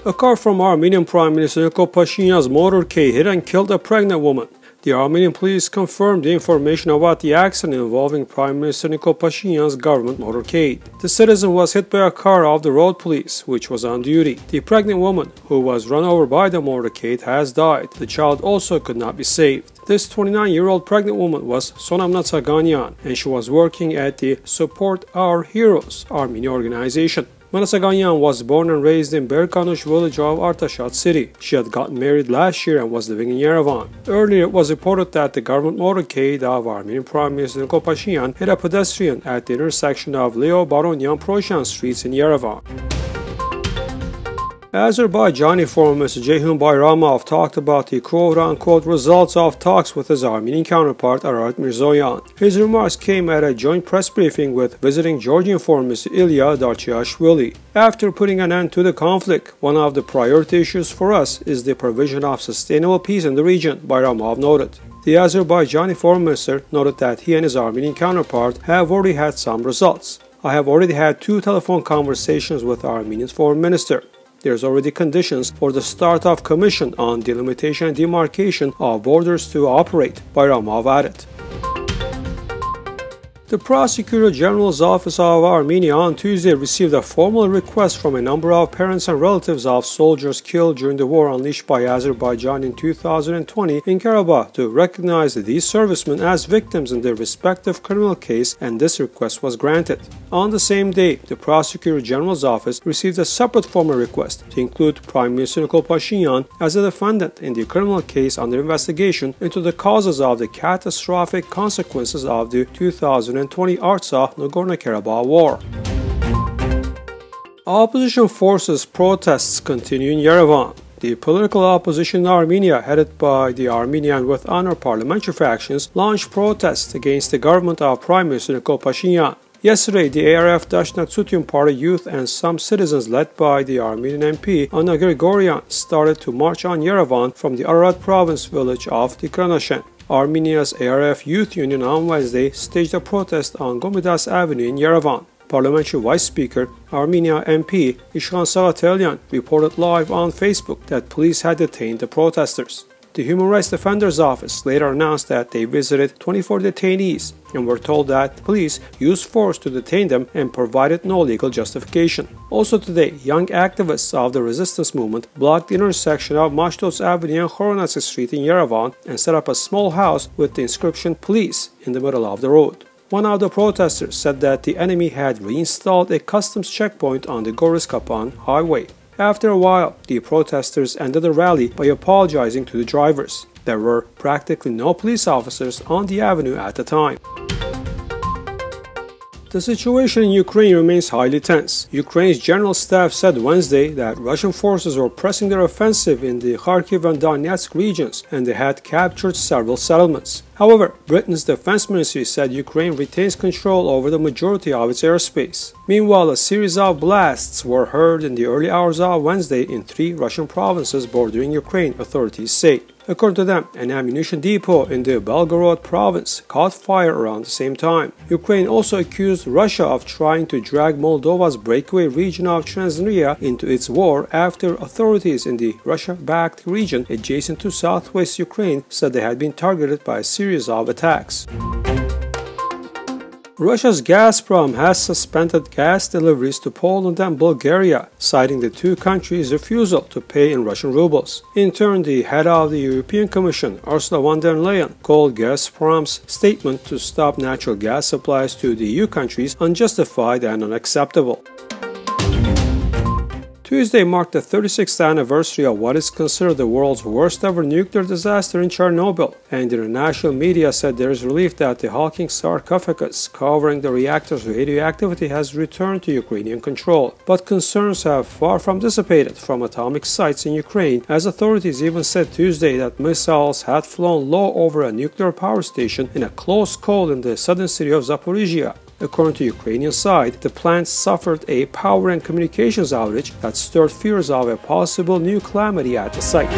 A car from Armenian Prime Minister Nikol Pashinyan's motorcade hit and killed a pregnant woman. The Armenian police confirmed the information about the accident involving Prime Minister Nikol Pashinyan's government motorcade. The citizen was hit by a car of the road police, which was on duty. The pregnant woman, who was run over by the motorcade, has died. The child also could not be saved. This 29-year-old pregnant woman was Sona Mnatsakanyan, and she was working at the Support Our Heroes Armenia organization. Mnatsakanyan was born and raised in Berkanush village of Artashat city. She had gotten married last year and was living in Yerevan. Earlier, it was reported that the government motorcade of Armenian Prime Minister Nikol Pashinyan hit a pedestrian at the intersection of Leo-Paronyan-Proshyan streets in Yerevan. Azerbaijani Foreign Minister Bayramov talked about the quote-unquote results of talks with his Armenian counterpart Ararat Mirzoyan. His remarks came at a joint press briefing with visiting Georgian Foreign Minister Ilya Darchiashvili. After putting an end to the conflict, one of the priority issues for us is the provision of sustainable peace in the region, Bayramov noted. The Azerbaijani Foreign Minister noted that he and his Armenian counterpart have already had some results. I have already had 2 telephone conversations with our Armenian Foreign Minister. There's already conditions for the start of commission on delimitation and demarcation of borders to operate, Bayramov added. The Prosecutor General's Office of Armenia on Tuesday received a formal request from a number of parents and relatives of soldiers killed during the war unleashed by Azerbaijan in 2020 in Karabakh to recognize these servicemen as victims in their respective criminal case, and this request was granted. On the same day, the Prosecutor General's Office received a separate formal request to include Prime Minister Nikol Pashinyan as a defendant in the criminal case under investigation into the causes of the catastrophic consequences of the 2020 Artsakh Nagorno-Karabakh war. Opposition forces protests continue in Yerevan. The political opposition in Armenia, headed by the Armenian with Honor parliamentary factions, launched protests against the government of Prime Minister Nikol Pashinyan. Yesterday, the ARF-Dashnatsutyun Party youth and some citizens led by the Armenian MP Nagorno-Karabakh started to march on Yerevan from the Ararat province village of Berkanush. Armenia's ARF Youth Union on Wednesday staged a protest on Gomidas Avenue in Yerevan. Parliamentary Vice Speaker, Armenian MP Ishghan reported live on Facebook that police had detained the protesters. The Human Rights Defender's Office later announced that they visited 24 detainees and were told that police used force to detain them and provided no legal justification. Also today, young activists of the resistance movement blocked the intersection of Mashtos Avenue and Khoronatsi Street in Yerevan and set up a small house with the inscription "Police" in the middle of the road. One of the protesters said that the enemy had reinstalled a customs checkpoint on the Goris-Kapan highway. After a while, the protesters ended the rally by apologizing to the drivers. There were practically no police officers on the avenue at the time. The situation in Ukraine remains highly tense. Ukraine's general staff said Wednesday that Russian forces were pressing their offensive in the Kharkiv and Donetsk regions, and they had captured several settlements. However, Britain's defense ministry said Ukraine retains control over the majority of its airspace. Meanwhile, a series of blasts were heard in the early hours of Wednesday in 3 Russian provinces bordering Ukraine, authorities say. According to them, an ammunition depot in the Belgorod province caught fire around the same time. Ukraine also accused Russia of trying to drag Moldova's breakaway region of Transnistria into its war after authorities in the Russia-backed region adjacent to southwest Ukraine said they had been targeted by a series of attacks. Russia's Gazprom has suspended gas deliveries to Poland and Bulgaria, citing the 2 countries' refusal to pay in Russian rubles. In turn, the head of the European Commission, Ursula von der Leyen, called Gazprom's statement to stop natural gas supplies to the EU countries unjustified and unacceptable. Tuesday marked the 36th anniversary of what is considered the world's worst ever nuclear disaster in Chernobyl, and international media said there is relief that the hulking sarcophagus covering the reactor's radioactivity has returned to Ukrainian control. But concerns have far from dissipated from atomic sites in Ukraine, as authorities even said Tuesday that missiles had flown low over a nuclear power station in a close call in the southern city of Zaporizhia. According to Ukrainian side, the plant suffered a power and communications outage that stirred fears of a possible new calamity at the site.